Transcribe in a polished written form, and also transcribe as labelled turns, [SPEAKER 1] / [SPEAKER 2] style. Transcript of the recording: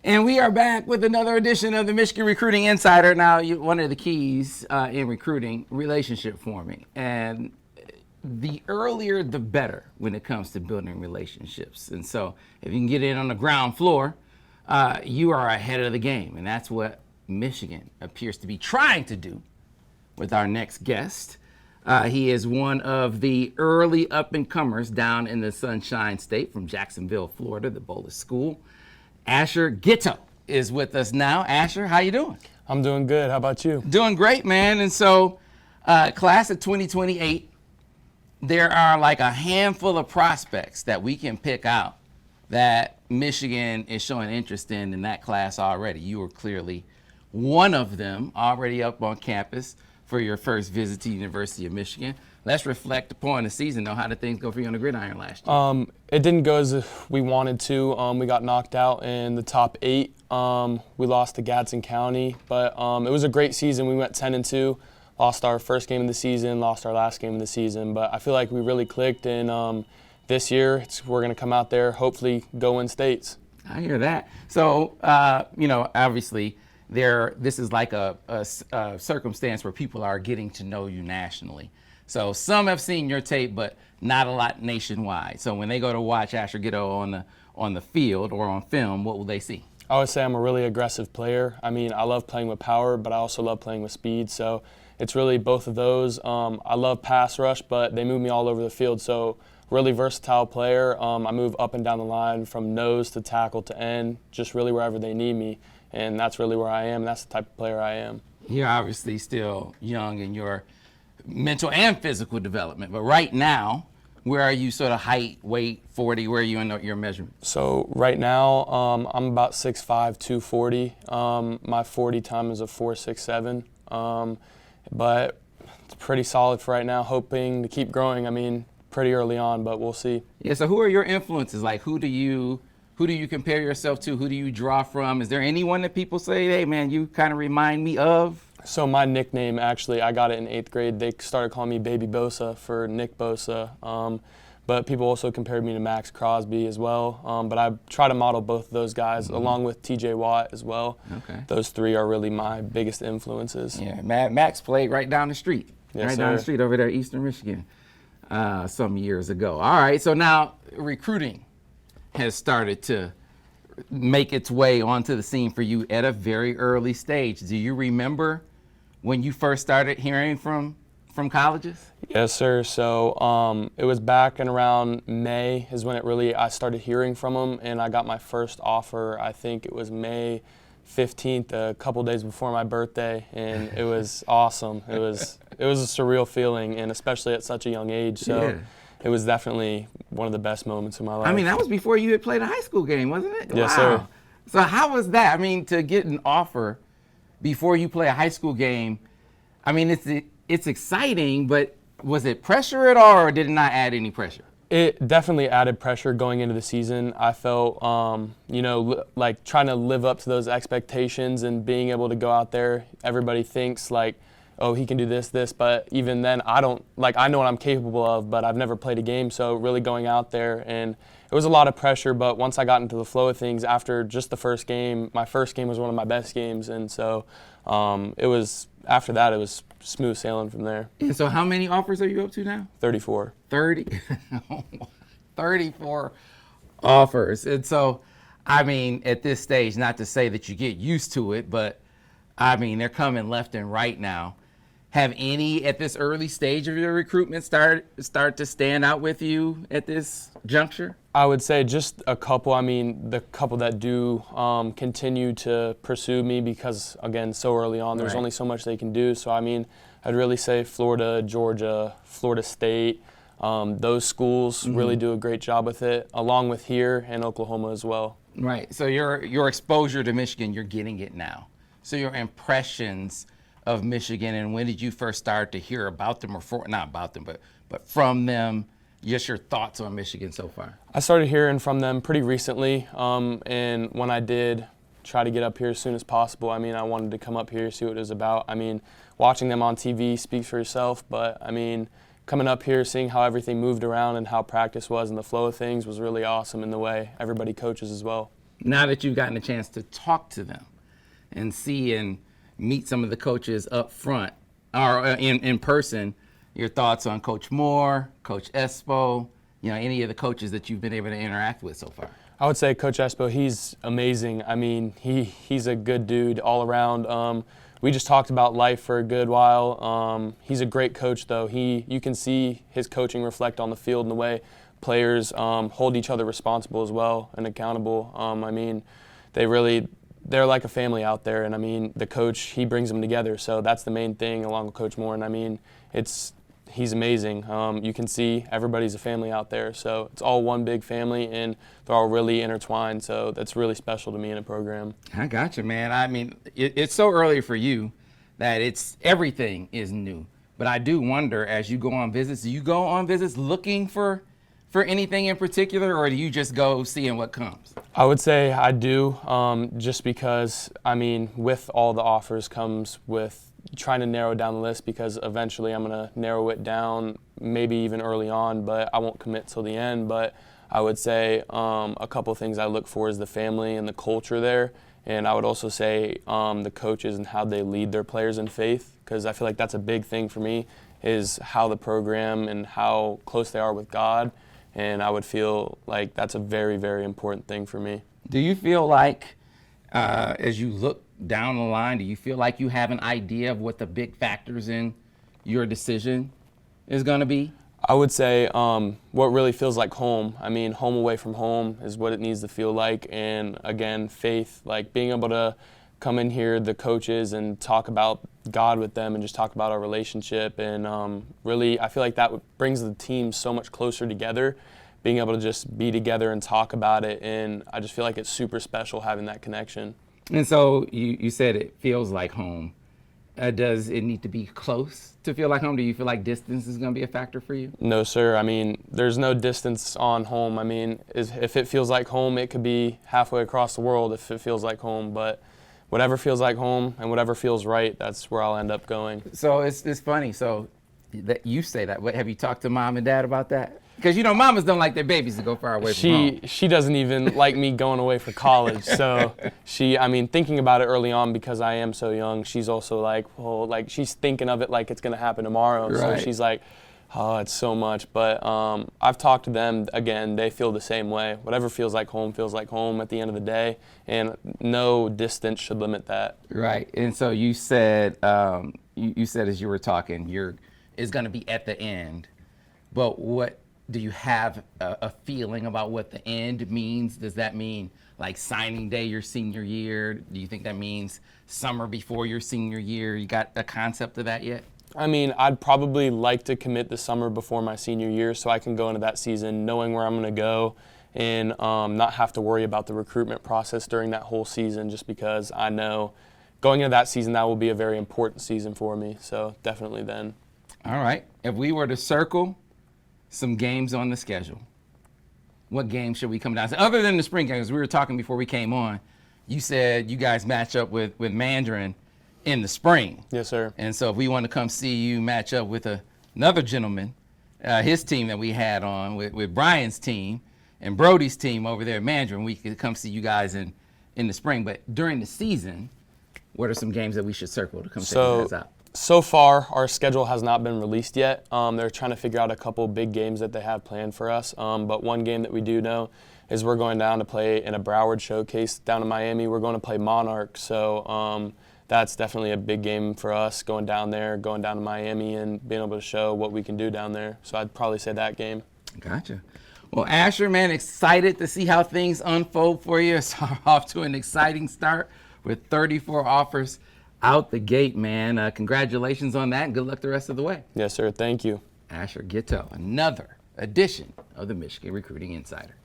[SPEAKER 1] And we are back with another edition of the Michigan Recruiting Insider. Now, one of the keys in recruiting, relationship forming. And the earlier, the better when it comes to building relationships. And so if you can get in on the ground floor, you are ahead of the game. And that's what Michigan appears to be trying to do with our next guest. He is one of the early up-and-comers down in the Sunshine State from Jacksonville, Florida, the Bolles School. Asher Ghioto is with us now. Asher, how you doing?
[SPEAKER 2] I'm doing good. How about you?
[SPEAKER 1] Doing great, man. And so, class of 2028, there are like a handful of prospects that we can pick out that Michigan is showing interest in that class already. You were clearly one of them, already up on campus for your first visit to the University of Michigan. Let's reflect upon the season, though. How did things go for you on the gridiron last year?
[SPEAKER 2] It didn't go as we wanted to. We got knocked out in the top 8. We lost to Gadsden County, but it was a great season. We went 10-2, lost our first game of the season, lost our last game of the season. But I feel like we really clicked, and this year we're going to come out there, hopefully go win states.
[SPEAKER 1] I hear that. So, obviously, this is like a circumstance where people are getting to know you nationally. So some have seen your tape, but not a lot nationwide. So when they go to watch Asher Ghioto on the field or on film, what will they see?
[SPEAKER 2] I would say I'm a really aggressive player. I mean, I love playing with power, but I also love playing with speed. So it's really both of those. I love pass rush, but they move me all over the field. So really versatile player. I move up and down the line from nose to tackle to end, just really wherever they need me. And that's really where I am. That's the type of player I am.
[SPEAKER 1] You're obviously still young in your mental and physical development, but right now, where are you sort of height, weight, 40? Where are you in your measurement?
[SPEAKER 2] So right now, I'm about 6'5", 240. My 40 time is a 4.67, but it's pretty solid for right now. Hoping to keep growing. I mean, pretty early on, but we'll see.
[SPEAKER 1] Yeah. So who are your influences? Like, who do you compare yourself to? Who do you draw from? Is there anyone that people say, hey, man, you kind of remind me of?
[SPEAKER 2] So my nickname, actually, I got it in 8th grade. They started calling me Baby Bosa for Nick Bosa. But people also compared me to Max Crosby as well. But I try to model both of those guys, along with T.J. Watt as well. Okay. Those three are really my biggest influences.
[SPEAKER 1] Yeah, Max played right down the street.
[SPEAKER 2] Yes,
[SPEAKER 1] right
[SPEAKER 2] sir.
[SPEAKER 1] down the street over there, Eastern Michigan, some years ago. All right, so now recruiting has started to make its way onto the scene for you at a very early stage. Do you remember when you first started hearing from colleges?
[SPEAKER 2] Yes, sir. So it was back in around May is when I started hearing from them, and I got my first offer. I think it was May 15th, a couple days before my birthday, and it was awesome. It was a surreal feeling, and especially at such a young age. So. Yeah. It was definitely one of the best moments of my life.
[SPEAKER 1] I mean, that was before you had played a high school game, wasn't it?
[SPEAKER 2] Yes,
[SPEAKER 1] wow.
[SPEAKER 2] Sir.
[SPEAKER 1] So how was that? I mean, to get an offer before you play a high school game, I mean, it's exciting, but was it pressure at all, or did it not add any pressure?
[SPEAKER 2] It definitely added pressure going into the season. I felt, like trying to live up to those expectations and being able to go out there. Everybody thinks like, oh, he can do this, but even then I know what I'm capable of, but I've never played a game, so really going out there, and it was a lot of pressure, but once I got into the flow of things after just the first game, my first game was one of my best games, and so after that it was smooth sailing from there.
[SPEAKER 1] And so how many offers are you up to now?
[SPEAKER 2] 34.
[SPEAKER 1] 34 offers. And so, I mean, at this stage, not to say that you get used to it, but I mean, they're coming left and right now. Have any at this early stage of your recruitment start to stand out with you at this juncture?
[SPEAKER 2] I would say just a couple. I mean, the couple that do continue to pursue me because, again, so early on, there's only so much they can do. So, I mean, I'd really say Florida, Georgia, Florida State, those schools really do a great job with it, along with here and Oklahoma as well.
[SPEAKER 1] Right. So your exposure to Michigan, you're getting it now. So your impressions of Michigan, and when did you first start to hear about them, or not about them, but from them, just your thoughts on Michigan so far?
[SPEAKER 2] I started hearing from them pretty recently, and when I did try to get up here as soon as possible, I mean, I wanted to come up here, see what it was about. I mean, watching them on TV speaks for yourself, but I mean, coming up here, seeing how everything moved around and how practice was and the flow of things was really awesome, in the way everybody coaches as well.
[SPEAKER 1] Now that you've gotten a chance to talk to them and see and meet some of the coaches up front or in person, your thoughts on Coach Moore, Coach Espo, any of the coaches that you've been able to interact with so far?
[SPEAKER 2] I would say Coach Espo, he's amazing. I mean, he's a good dude all around. We just talked about life for a good while. He's a great coach, though. You can see his coaching reflect on the field in the way players hold each other responsible as well and accountable. I mean, they're like a family out there, and I mean, the coach, he brings them together, so that's the main thing along with Coach Moore, and I mean, he's amazing. You can see everybody's a family out there, so it's all one big family, and they're all really intertwined, so that's really special to me in a program.
[SPEAKER 1] I got you, man. I mean, it's so early for you that everything is new, but I do wonder, as you go on visits, do you go on visits looking for anything in particular, or do you just go seeing what comes?
[SPEAKER 2] I would say I do, just because, I mean, with all the offers comes with trying to narrow down the list, because eventually I'm going to narrow it down, maybe even early on, but I won't commit till the end. But I would say a couple of things I look for is the family and the culture there, and I would also say the coaches and how they lead their players in faith, because I feel like that's a big thing for me, is how the program and how close they are with God. And I would feel like that's a very, very important thing for me.
[SPEAKER 1] Do you feel like, as you look down the line, do you feel like you have an idea of what the big factors in your decision is going to be?
[SPEAKER 2] I would say what really feels like home. I mean, home away from home is what it needs to feel like. And again, faith, like being able to come in here, the coaches, and talk about God with them and just talk about our relationship. And really, I feel like that brings the team so much closer together, being able to just be together and talk about it. And I just feel like it's super special having that connection.
[SPEAKER 1] And so you said it feels like home. Does it need to be close to feel like home? Do you feel like distance is going to be a factor for you?
[SPEAKER 2] No, sir. I mean, there's no distance on home. I mean, if it feels like home, it could be halfway across the world if it feels like home. But whatever feels like home and whatever feels right, that's where I'll end up going.
[SPEAKER 1] So it's funny. So that you say that. Have you talked to mom and dad about that? Because, mamas don't like their babies to go far away from home.
[SPEAKER 2] She doesn't even like me going away for college. So thinking about it early on, because I am so young, she's also like, well, like she's thinking of it like it's going to happen tomorrow.
[SPEAKER 1] Right.
[SPEAKER 2] So she's like, oh, it's so much. But I've talked to them, again, they feel the same way. Whatever feels like home at the end of the day. And no distance should limit that.
[SPEAKER 1] Right. And so you said, you said as you were talking, it's going to be at the end. But what do you have a feeling about what the end means? Does that mean like signing day your senior year? Do you think that means summer before your senior year? You got a concept of that yet?
[SPEAKER 2] I mean, I'd probably like to commit the summer before my senior year so I can go into that season knowing where I'm going to go and not have to worry about the recruitment process during that whole season, just because I know going into that season, that will be a very important season for me. So definitely then.
[SPEAKER 1] All right. If we were to circle some games on the schedule, what games should we come down to? Other than the spring games, we were talking before we came on. You said you guys match up with Mandarin in the spring.
[SPEAKER 2] Yes, sir.
[SPEAKER 1] And so if we want to come see you match up with another gentleman, his team that we had on with Brian's team and Brody's team over there at Mandarin, we could come see you guys in the spring. But during the season, what are some games that we should circle to come check you guys out?
[SPEAKER 2] So far, our schedule has not been released yet. They're trying to figure out a couple big games that they have planned for us. But one game that we do know is we're going down to play in a Broward showcase down in Miami. We're going to play Monarch. So that's definitely a big game for us, going down to Miami and being able to show what we can do down there. So I'd probably say that game.
[SPEAKER 1] Gotcha. Well, Asher, man, excited to see how things unfold for you. It's off to an exciting start with 34 offers out the gate, man. Congratulations on that, and good luck the rest of the way.
[SPEAKER 2] Yes, sir. Thank you.
[SPEAKER 1] Asher Ghioto, another edition of the Michigan Recruiting Insider.